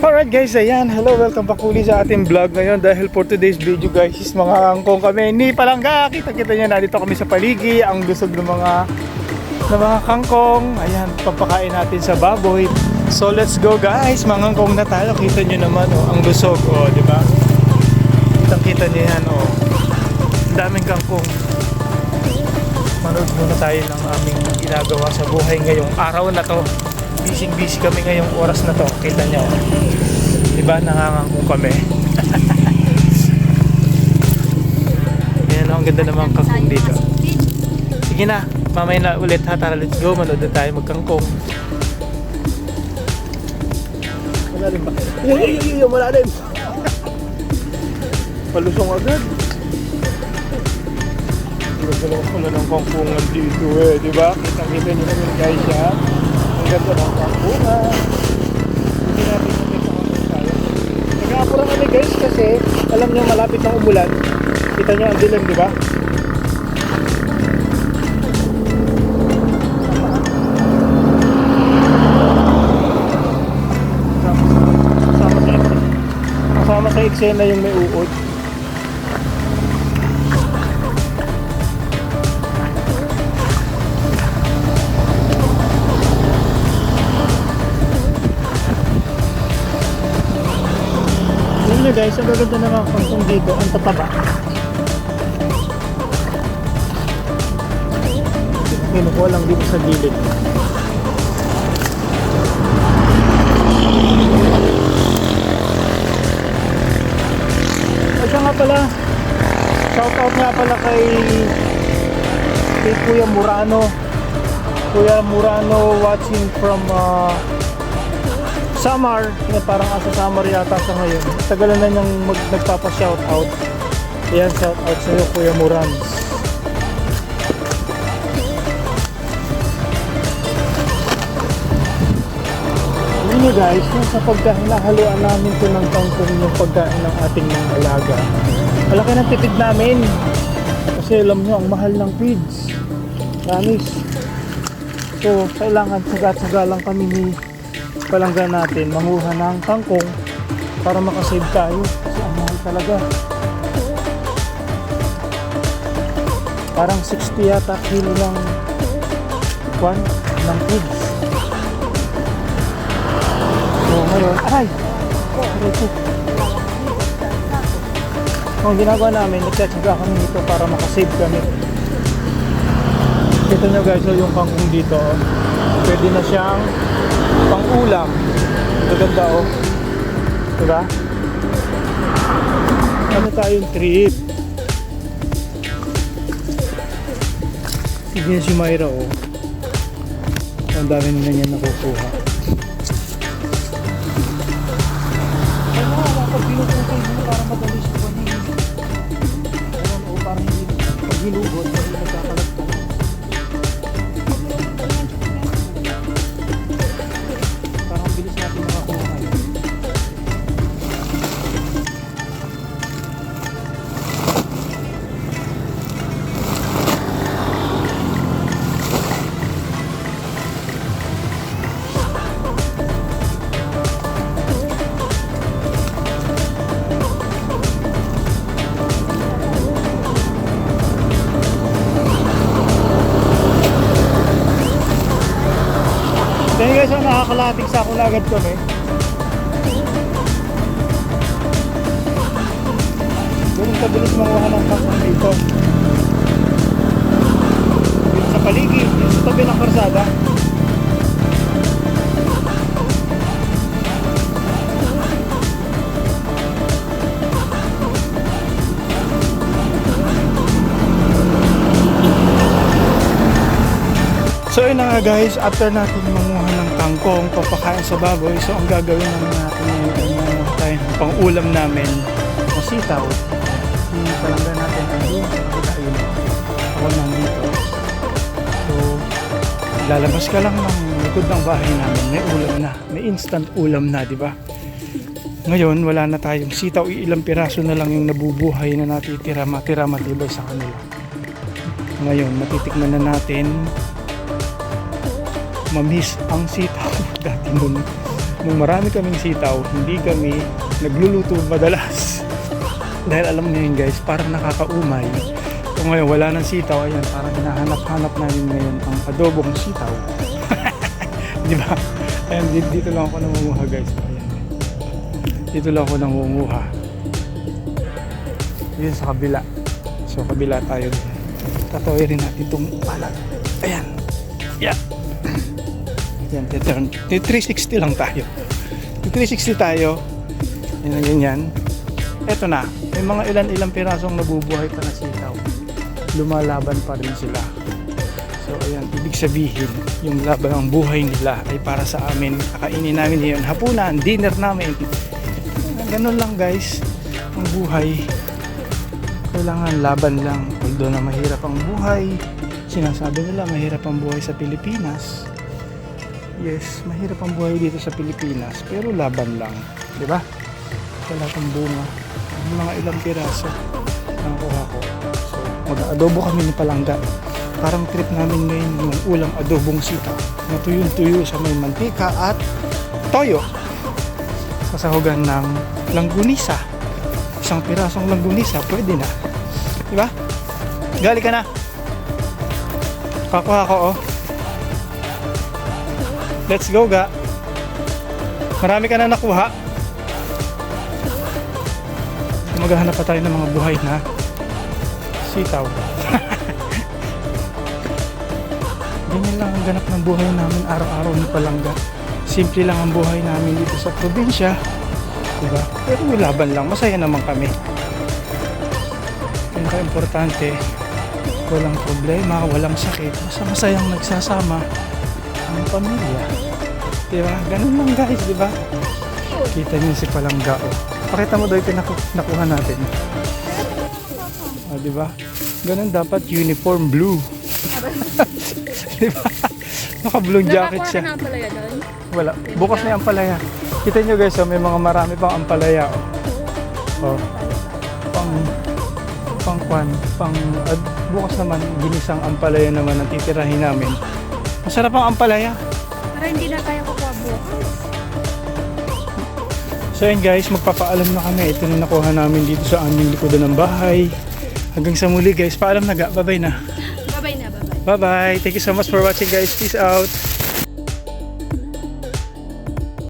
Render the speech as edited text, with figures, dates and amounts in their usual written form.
Alright guys, ayan, hello, welcome back ulit sa ating vlog ngayon. Dahil for today's video guys, is mga angkong kami ni Palangga. Kita-kita nyo na dito kami sa paligi. Ang lusog ng mga kangkong. Ayan, papakain natin sa baboy. So let's go guys, mga angkong na tayo. Kita nyo naman, oh, ang lusog, oh, di ba? Kita nyo yan, oh. Daming kangkong. Manood muna tayo ng aming ginagawa sa buhay ngayong araw na to. Busy kami ngayong oras na to. Kita nyo, diba, nangangangkong kami. Ayan, ang ganda naman kangkong dito. Sige na, mamaya na ulit ha. Tara, let's go, manood na tayo magkangkong. Malalim ba? Yung malalim. Palusong agad. Palusong pala ng kangkongan dito eh, diba? Kita nyo naman guys ha. Ang ganda ng kangkongan. Hindi natin makita tayo. Nag-aapura kami guys kasi alam nyo malapit ng umulan. Kita nyo ang dilim, diba? Kasama sa eksena yung may uod. Guys, ang gaganda naman kangkong dito, ang tataba. Kinukuha lang dito sa gilid. At nga pala, shoutout nga pala kay Kuya Murano. Kuya Murano watching from Samar, parang asa Samar yata sa ngayon. Tagalan na niyang nagpapa-shoutout. Ayan, shoutout sa iyo Kuya Murans. Alam niyo guys, sa pagkahinahaluan namin ito ng kangkong yung pagkain ng ating mga alaga, malaki ng tipid namin. Kasi alam niyo, ang mahal ng feeds. Promise. So, kailangan tsaga-tsaga lang kami ni Palangga natin manguha ng kangkong para makasave tayo kasi ang mahal talaga. Parang 60 yata kilo ng feeds. So ngayon, ang ginagawa namin, nagtsatsaga kami dito para makasave kami. Kita nyo guys, so yung kangkong dito, pwede na siyang pang-ulam. Maganda oh. Diba? Ano tayong trip? Sige si Myra oh. Ang dami na niya nakukuha. Ano, kapag binukutay mo para madali siya pa niya. Ano o parang pag hinugot, hindi nagkakalat ka. Dahil guys, nakakalating sa ako agad kami. Ganun kabilis manguha ng kangkong dito. Dito sa paligid, dito sa tabi ng karsada. So yun na nga guys, after natin manguha ng kangkong, papakain sa baboy, so ang gagawin naman natin ay manguha tayo ng pang-ulam namin na sitaw. Yung Palangga natin ay doon sa kapitayin. Ako nandito. So, lalabas ka lang ng likod ng bahay namin, may ulam na, may instant ulam na, di ba? Ngayon, wala na tayong sitaw, ilang piraso na lang yung nabubuhay na natitira, matibay sa kanila. Ngayon, matitikman na natin mamiss ang sitaw. Dati nun nung marami kaming sitaw, hindi kami nagluluto madalas. Dahil alam niyo yun guys, parang nakakaumay. So ngayon wala nang sitaw, ayan, parang hinahanap-hanap namin ngayon ang adobong sitaw. Di ba? Ayan, dito lang ako nangunguha guys. Ayan. Dito lang ako nangunguha. Yun sa kabila. So kabila tayo. Tatawin rin natin itong palat. Ayan. Yeah. Yan, 360 lang tayo. 360 tayo. Yan na ganyan. Eto na. May mga ilan-ilang pirasong nabubuhay pa na sitaw. Lumalaban pa rin sila. So ayan, ibig sabihin, yung laban ng buhay nila ay para sa amin. Kakainin namin yun. Hapunan, dinner namin. Ganun lang guys. Ang buhay. Kailangan laban lang. Although na mahirap ang buhay. Sinasabi nila mahirap ang buhay sa Pilipinas. Yes, mahirap ang buhay dito sa Pilipinas. Pero laban lang. Diba? Wala pang bunga. Mga ilang piraso. Nakuha ko. So, mag-adobo kami ni Palangga. Parang trip namin ngayon yung ulam adobong sitaw. Na tuyong-tuyo sa may mantika at toyo. Sasahugan ng langgunisa. Isang pirasong langgunisa, pwede na. Diba? Gali ka na. Pakuha ko, oh. Let's go, ga. Marami ka na nakuha. Maghahanap pa tayo ng mga buhay na sitaw. Ganyan lang ang ganap ng buhay namin araw-araw ni Palangga. Simple lang ang buhay namin dito sa probinsya. Diba? Pero may laban lang. Masaya naman kami. Importante, walang problema, walang sakit. Basta masayang nagsasama ang pamilya. Diba? Ganun lang guys, diba? Kita niyo si Palangga. Oh. Pakita mo daw yung nakuha natin. Diba? Ganun dapat, uniform blue. Diba? Naka-blue jacket siya. Nakakuha ka ng ampalaya doon? Wala. Bukas na yung ampalaya. Kita nyo guys, oh, may mga marami pang ampalaya. Oh. Bukas naman, ginisang ampalaya naman ang titirahin namin. Masarap ang ampalaya. Para hindi na tayo kukuha bukas. So yun guys, magpapaalam na kami. Ito na nakuha namin dito sa aming likodan ng bahay. Hanggang sa muli guys, paalam na ga. Bye-bye na. Bye-bye na, bye-bye. Bye-bye. Thank you so much for watching guys. Peace out.